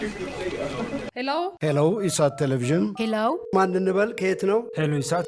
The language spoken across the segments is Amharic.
Hello, ኢሳት ቴሌቪዥን። Hello. ማን እንበል ከየት ነው? Hello, ኢሳት።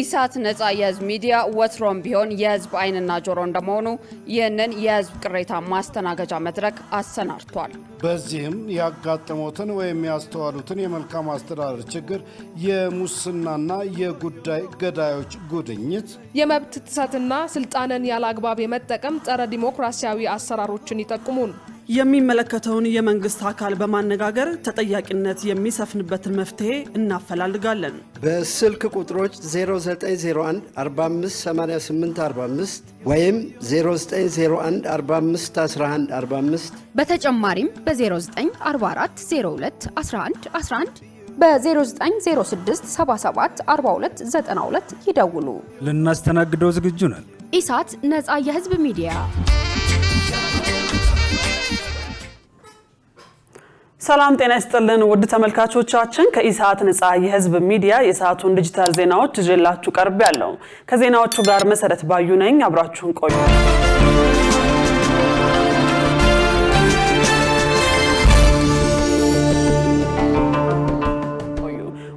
ኢሳት ነጻ የህዝብ ሚዲያ ወትሮም ቢሆን የህዝብ አይንና ጆሮ እንደመሆኑ ይህንን የህዝብ ቅሬታ ማስተናገጃ መድረክ አሰናድቷል። በዚህም ያጋጠሙትን ወይም ያስተዋሉትን የመልካም አስተዳደር ችግር፣ የሙስናና የጉዳይ ገዳዮች ጉድኝት፣ የመብት ጥሰትና ስልጣንን ያለአግባብ የመጠቀም ጸረ ዲሞክራሲያዊ አሰራሮችን ይጠቁሙን። የሚመለከተውን የመንግስት አካል በማነጋገር ተጠያቂነት የሚሰፍንበትን መፍትሄ እናፈላልጋለን። በስልክ ቁጥሮች 0901 4588 45 ወይም 0901 45 11 45 በተጨማሪም በ0944 02 11 11 በ0906 77 42 92 ይደውሉ። ልናስተናግደው ዝግጁ ነን። ኢሳት ነጻ የህዝብ ሚዲያ። ሰላም ጤና ይስጥልን ውድ ተመልካቾቻችን፣ ከኢሳት ነጻ የህዝብ ሚዲያ የሰዓቱን ዲጂታል ዜናዎች ይዤላችሁ ቀርቤያለሁ። ከዜናዎቹ ጋር መሰረት ባዩ ነኝ። አብራችሁን ቆዩ።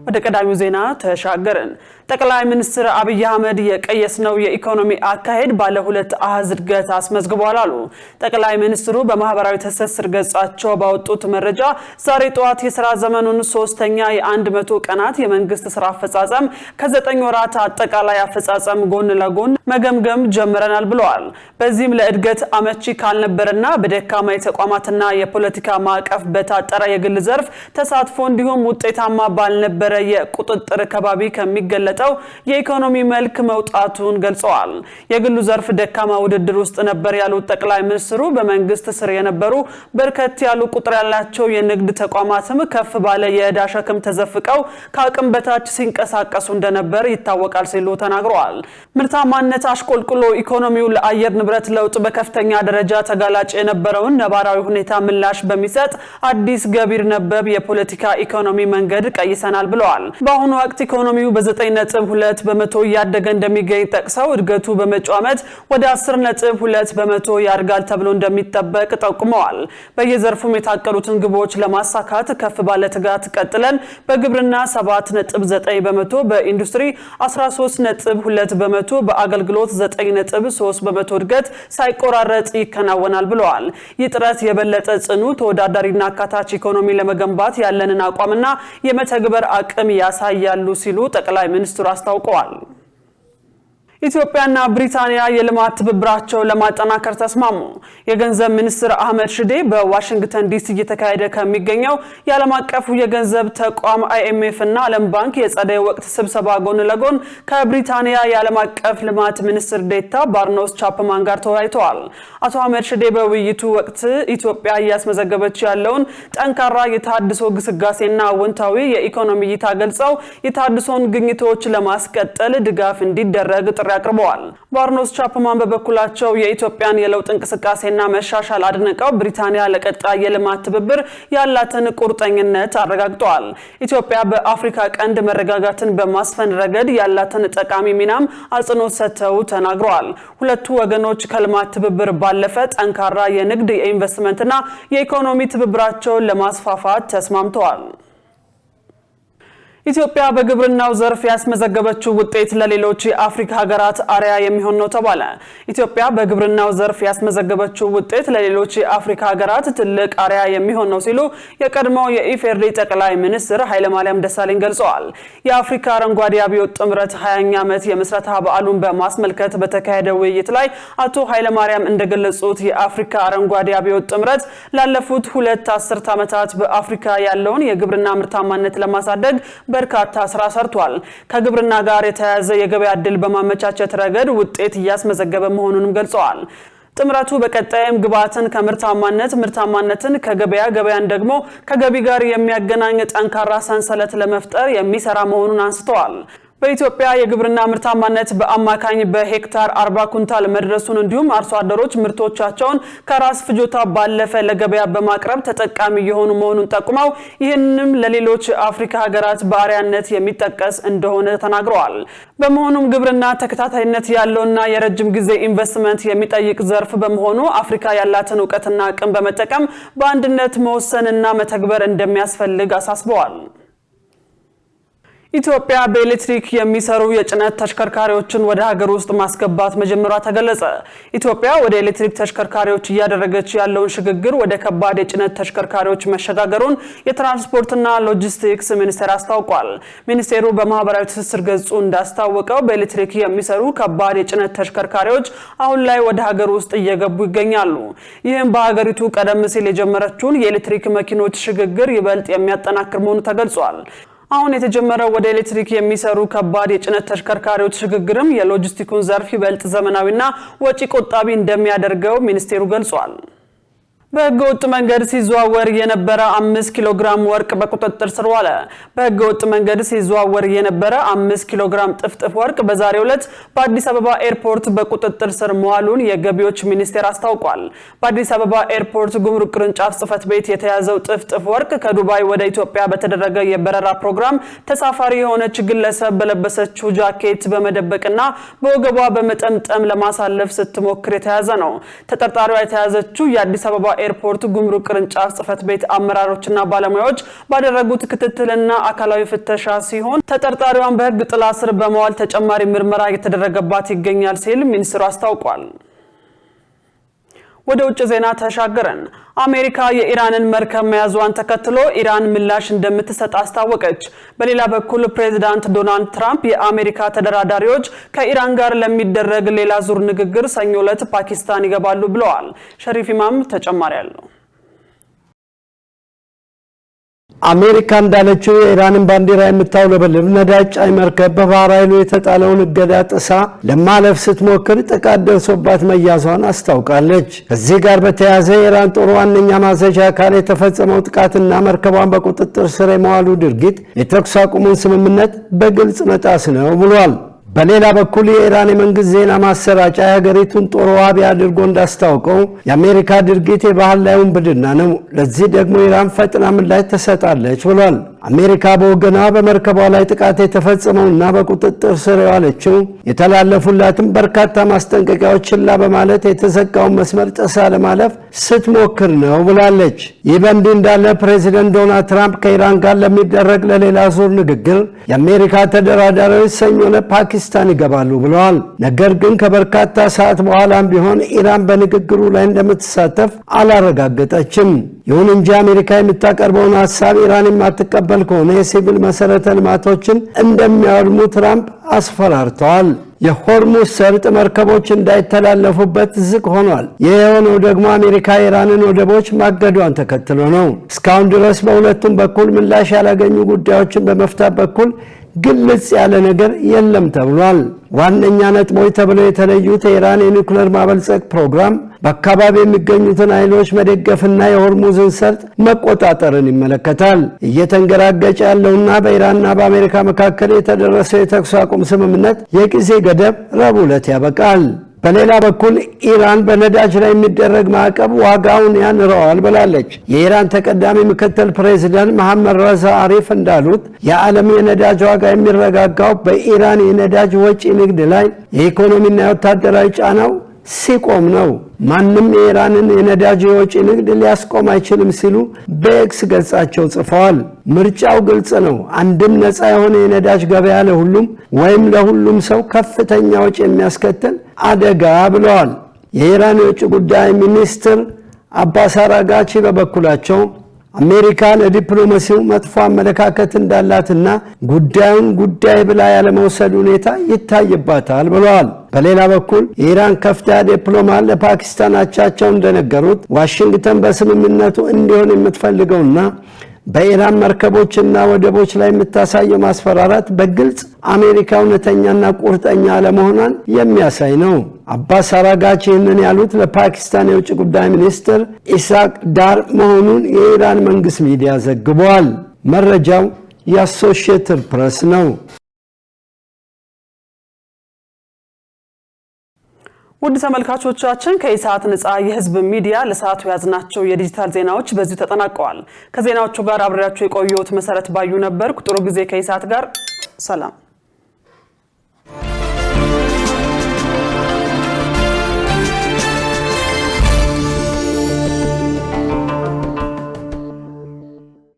ወደ ቀዳሚው ዜና ተሻገርን። ጠቅላይ ሚኒስትር አብይ አህመድ የቀየስነው የኢኮኖሚ አካሄድ ባለ ሁለት አሃዝ እድገት አስመዝግቧል አሉ። ጠቅላይ ሚኒስትሩ በማህበራዊ ትስስር ገጻቸው ባወጡት መረጃ ዛሬ ጠዋት የሥራ ዘመኑን ሶስተኛ የ100 ቀናት የመንግስት ስራ አፈጻጸም ከ9 ወራት አጠቃላይ አፈጻጸም ጎን ለጎን መገምገም ጀምረናል ብለዋል። በዚህም ለእድገት አመቺ ካልነበረና በደካማ የተቋማትና የፖለቲካ ማዕቀፍ በታጠረ የግል ዘርፍ ተሳትፎ እንዲሁም ውጤታማ ባልነበረ የቁጥጥር ከባቢ ከሚገለጠው የኢኮኖሚ መልክ መውጣቱን ገልጸዋል። የግሉ ዘርፍ ደካማ ውድድር ውስጥ ነበር ያሉት ጠቅላይ ሚኒስትሩ በመንግስት ስር የነበሩ በርከት ያሉ ቁጥር ያላቸው የንግድ ተቋማትም ከፍ ባለ የዕዳ ሸክም ተዘፍቀው ከአቅም በታች ሲንቀሳቀሱ እንደነበር ይታወቃል ሲሉ ተናግረዋል። ምርታማነት አሽቆልቁሎ ኢኮኖሚው ለአየር ንብረት ለውጥ በከፍተኛ ደረጃ ተጋላጭ የነበረውን ነባራዊ ሁኔታ ምላሽ በሚሰጥ አዲስ ገቢር ነበብ የፖለቲካ ኢኮኖሚ መንገድ ቀይሰናል ብለዋል። በአሁኑ ወቅት ኢኮኖሚው በ9.2 በመቶ ያደገ እንደሚገኝ ጠቅሰው እድገቱ በመጪው ዓመት ወደ 10.2 በመቶ ያድጋል ተብሎ እንደሚጠበቅ ጠቁመዋል። በየዘርፉም የታቀዱትን ግቦች ለማሳካት ከፍ ባለ ትጋት ቀጥለን በግብርና 7.9 በመቶ፣ በኢንዱስትሪ 13.2 በመቶ፣ በአገልግሎት 9.3 በመቶ እድገት ሳይቆራረጥ ይከናወናል ብለዋል። ይህ ጥረት የበለጠ ጽኑ ተወዳዳሪና አካታች ኢኮኖሚ ለመገንባት ያለንን አቋምና የመተግበር አቅም ያሳያሉ ሲሉ ጠቅላይ ሚኒስትሩ አስታውቀዋል። ኢትዮጵያና ብሪታንያ የልማት ትብብራቸውን ለማጠናከር ተስማሙ። የገንዘብ ሚኒስትር አህመድ ሽዴ በዋሽንግተን ዲሲ እየተካሄደ ከሚገኘው የዓለም አቀፉ የገንዘብ ተቋም IMF እና ዓለም ባንክ የጸደይ ወቅት ስብሰባ ጎን ለጎን ከብሪታንያ የዓለም አቀፍ ልማት ሚኒስትር ዴታ ባርኖስ ቻፕማን ጋር ተወያይተዋል። አቶ አህመድ ሽዴ በውይይቱ ወቅት ኢትዮጵያ እያስመዘገበች ያለውን ጠንካራ የታድሶ ግስጋሴና አዎንታዊ የኢኮኖሚ እይታ ገልጸው የታድሶን ግኝቶች ለማስቀጠል ድጋፍ እንዲደረግ ያቀርበዋል። ባርኖስ ቻፕማን በበኩላቸው የኢትዮጵያን የለውጥ እንቅስቃሴና መሻሻል አድንቀው ብሪታንያ ለቀጣይ የልማት ትብብር ያላትን ቁርጠኝነት አረጋግጠዋል። ኢትዮጵያ በአፍሪካ ቀንድ መረጋጋትን በማስፈን ረገድ ያላትን ጠቃሚ ሚናም አጽንኦት ሰጥተው ተናግረዋል። ሁለቱ ወገኖች ከልማት ትብብር ባለፈ ጠንካራ የንግድ የኢንቨስትመንትና የኢኮኖሚ ትብብራቸውን ለማስፋፋት ተስማምተዋል። ኢትዮጵያ በግብርናው ዘርፍ ያስመዘገበችው ውጤት ለሌሎች የአፍሪካ ሀገራት አርአያ የሚሆን ነው ተባለ። ኢትዮጵያ በግብርናው ዘርፍ ያስመዘገበችው ውጤት ለሌሎች የአፍሪካ ሀገራት ትልቅ አርአያ የሚሆን ነው ሲሉ የቀድሞው የኢፌዴሪ ጠቅላይ ሚኒስትር ኃይለማርያም ደሳለኝ ገልጸዋል። የአፍሪካ አረንጓዴ አብዮት ጥምረት 20ኛ ዓመት የምስረታ በዓሉን በማስመልከት በተካሄደ ውይይት ላይ አቶ ኃይለማርያም እንደገለጹት የአፍሪካ አረንጓዴ አብዮት ጥምረት ላለፉት 2 አስርት ዓመታት በአፍሪካ ያለውን የግብርና ምርታማነት ለማሳደግ በርካታ ስራ ሰርቷል። ከግብርና ጋር የተያያዘ የገበያ ዕድል በማመቻቸት ረገድ ውጤት እያስመዘገበ መሆኑንም ገልጸዋል። ጥምረቱ በቀጣይም ግብዓትን ከምርታማነት፣ ምርታማነትን ከገበያ፣ ገበያን ደግሞ ከገቢ ጋር የሚያገናኝ ጠንካራ ሰንሰለት ለመፍጠር የሚሰራ መሆኑን አንስተዋል። በኢትዮጵያ የግብርና ምርታማነት በአማካኝ በሄክታር 40 ኩንታል መድረሱን እንዲሁም አርሶ አደሮች ምርቶቻቸውን ከራስ ፍጆታ ባለፈ ለገበያ በማቅረብ ተጠቃሚ የሆኑ መሆኑን ጠቁመው ይህንንም ለሌሎች አፍሪካ ሀገራት በአርአያነት የሚጠቀስ እንደሆነ ተናግረዋል። በመሆኑም ግብርና ተከታታይነት ያለውና የረጅም ጊዜ ኢንቨስትመንት የሚጠይቅ ዘርፍ በመሆኑ አፍሪካ ያላትን ዕውቀትና አቅም በመጠቀም በአንድነት መወሰንና መተግበር እንደሚያስፈልግ አሳስበዋል። ኢትዮጵያ በኤሌክትሪክ የሚሰሩ የጭነት ተሽከርካሪዎችን ወደ ሀገር ውስጥ ማስገባት መጀመሯ ተገለጸ። ኢትዮጵያ ወደ ኤሌክትሪክ ተሽከርካሪዎች እያደረገች ያለውን ሽግግር ወደ ከባድ የጭነት ተሽከርካሪዎች መሸጋገሩን የትራንስፖርትና ሎጂስቲክስ ሚኒስቴር አስታውቋል። ሚኒስቴሩ በማህበራዊ ትስስር ገጹ እንዳስታወቀው በኤሌክትሪክ የሚሰሩ ከባድ የጭነት ተሽከርካሪዎች አሁን ላይ ወደ ሀገር ውስጥ እየገቡ ይገኛሉ። ይህም በሀገሪቱ ቀደም ሲል የጀመረችውን የኤሌክትሪክ መኪኖች ሽግግር ይበልጥ የሚያጠናክር መሆኑ ተገልጿል። አሁን የተጀመረው ወደ ኤሌክትሪክ የሚሰሩ ከባድ የጭነት ተሽከርካሪዎች ሽግግርም የሎጂስቲኩን ዘርፍ ይበልጥ ዘመናዊና ወጪ ቆጣቢ እንደሚያደርገው ሚኒስቴሩ ገልጿል። በህገወጥ መንገድ ሲዘዋወር የነበረ 5 ኪሎ ግራም ወርቅ በቁጥጥር ስር ዋለ። በህገወጥ መንገድ ሲዘዋወር የነበረ 5 ኪሎ ግራም ጥፍጥፍ ወርቅ በዛሬው ዕለት በአዲስ አበባ ኤርፖርት በቁጥጥር ስር መዋሉን የገቢዎች ሚኒስቴር አስታውቋል። በአዲስ አበባ ኤርፖርት ጉምሩክ ቅርንጫፍ ጽሕፈት ቤት የተያዘው ጥፍጥፍ ወርቅ ከዱባይ ወደ ኢትዮጵያ በተደረገ የበረራ ፕሮግራም ተሳፋሪ የሆነች ግለሰብ በለበሰችው ጃኬት በመደበቅና በወገቧ በመጠምጠም ለማሳለፍ ስትሞክር የተያዘ ነው። ተጠርጣሪዋ የተያዘችው የአዲስ አበባ ኤርፖርት ጉምሩክ ቅርንጫፍ ጽሕፈት ቤት አመራሮችና ባለሙያዎች ባደረጉት ክትትልና አካላዊ ፍተሻ ሲሆን ተጠርጣሪዋን በህግ ጥላ ስር በመዋል ተጨማሪ ምርመራ እየተደረገባት ይገኛል ሲል ሚኒስትሩ አስታውቋል። ወደ ውጭ ዜና ተሻገረን። አሜሪካ የኢራንን መርከብ መያዟን ተከትሎ ኢራን ምላሽ እንደምትሰጥ አስታወቀች። በሌላ በኩል ፕሬዝዳንት ዶናልድ ትራምፕ የአሜሪካ ተደራዳሪዎች ከኢራን ጋር ለሚደረግ ሌላ ዙር ንግግር ሰኞ ዕለት ፓኪስታን ይገባሉ ብለዋል። ሸሪፍ ኢማም ተጨማሪ አለው። አሜሪካ እንዳለችው የኢራንን ባንዲራ የምታውለበልብ ነዳጅ ጫኝ መርከብ በባህር ኃይሉ የተጣለውን እገዳ ጥሳ ለማለፍ ስትሞክር ጥቃት ደርሶባት መያዟን አስታውቃለች። ከዚህ ጋር በተያያዘ የኢራን ጦር ዋነኛ ማዘዣ አካል የተፈጸመው ጥቃትና መርከቧን በቁጥጥር ስር የመዋሉ ድርጊት የተኩስ አቁሙን ስምምነት በግልጽ መጣስ ነው ብሏል። በሌላ በኩል የኢራን የመንግስት ዜና ማሰራጫ የሀገሪቱን ጦር ዋቢ አድርጎ እንዳስታውቀው የአሜሪካ ድርጊት የባህር ላይ ውንብድና ነው፣ ለዚህ ደግሞ ኢራን ፈጥና ምላሽ ትሰጣለች ብሏል። አሜሪካ በወገኗ በመርከቧ ላይ ጥቃት የተፈጸመውና በቁጥጥር ስር የዋለችው የተላለፉላትን በርካታ ማስጠንቀቂያዎች ችላ በማለት የተዘጋውን መስመር ጥሳ ለማለፍ ስትሞክር ነው ብላለች። ይህ በእንዲህ እንዳለ ፕሬዚደንት ዶናልድ ትራምፕ ከኢራን ጋር ለሚደረግ ለሌላ ዙር ንግግር የአሜሪካ ተደራዳሪዎች ሰኞ ዕለት ፓኪስታን ይገባሉ ብለዋል። ነገር ግን ከበርካታ ሰዓት በኋላም ቢሆን ኢራን በንግግሩ ላይ እንደምትሳተፍ አላረጋገጠችም። ይሁን እንጂ አሜሪካ የምታቀርበውን ሐሳብ ኢራን የማትቀበል ከሆነ የሲቪል መሰረተ ልማቶችን እንደሚያወድሙ ትራምፕ አስፈራርተዋል። የሆርሙዝ ሰርጥ መርከቦች እንዳይተላለፉበት ዝግ ሆኗል። ይህ የሆነው ደግሞ አሜሪካ የኢራንን ወደቦች ማገዷን ተከትሎ ነው። እስካሁን ድረስ በሁለቱም በኩል ምላሽ ያላገኙ ጉዳዮችን በመፍታት በኩል ግልጽ ያለ ነገር የለም ተብሏል። ዋነኛ ነጥቦች ተብለው የተለዩት የኢራን የኒውክሌር ማበልጸግ ፕሮግራም፣ በአካባቢ የሚገኙትን ኃይሎች መደገፍና የሆርሙዝን ሰርጥ መቆጣጠርን ይመለከታል። እየተንገራገጨ ያለውና በኢራንና በአሜሪካ መካከል የተደረሰው የተኩስ አቁም ስምምነት የጊዜ ገደብ ረቡዕ ዕለት ያበቃል። በሌላ በኩል ኢራን በነዳጅ ላይ የሚደረግ ማዕቀብ ዋጋውን ያንረዋል ብላለች። የኢራን ተቀዳሚ ምክትል ፕሬዝዳንት መሐመድ ረዛ አሪፍ እንዳሉት የዓለም የነዳጅ ዋጋ የሚረጋጋው በኢራን የነዳጅ ወጪ ንግድ ላይ የኢኮኖሚና የወታደራዊ ጫናው ሲቆም ነው። ማንም የኢራንን የነዳጅ ወጪ ንግድ ሊያስቆም አይችልም ሲሉ በኤክስ ገጻቸው ጽፈዋል። ምርጫው ግልጽ ነው። አንድም ነፃ የሆነ የነዳጅ ገበያ ለሁሉም ወይም ለሁሉም ሰው ከፍተኛ ወጪ የሚያስከትል አደጋ ብለዋል። የኢራን የውጭ ጉዳይ ሚኒስትር አባስ አራጋቺ በበኩላቸው አሜሪካ ለዲፕሎማሲው መጥፎ አመለካከት እንዳላትና ጉዳዩን ጉዳይ ብላ ያለመውሰድ ሁኔታ ይታይባታል ብለዋል። በሌላ በኩል የኢራን ከፍተኛ ዲፕሎማት ለፓኪስታን አቻቸው እንደነገሩት ዋሽንግተን በስምምነቱ እንዲሆን የምትፈልገውና በኢራን መርከቦችና ወደቦች ላይ የምታሳየው ማስፈራራት በግልጽ አሜሪካ እውነተኛና ቁርጠኛ አለመሆኗን የሚያሳይ ነው። አባስ አራጋቺ ይህንን ያሉት ለፓኪስታን የውጭ ጉዳይ ሚኒስትር ኢስሐቅ ዳር መሆኑን የኢራን መንግስት ሚዲያ ዘግቧል። መረጃው የአሶሺየትድ ፕሬስ ነው። ውድ ተመልካቾቻችን ከኢሳት ነጻ የህዝብ ሚዲያ ለሰዓቱ ያዝናቸው የዲጂታል ዜናዎች በዚሁ ተጠናቀዋል። ከዜናዎቹ ጋር አብሬያችሁ የቆየሁት መሰረት ባዩ ነበርኩ። ጥሩ ጊዜ ከኢሳት ጋር ሰላም።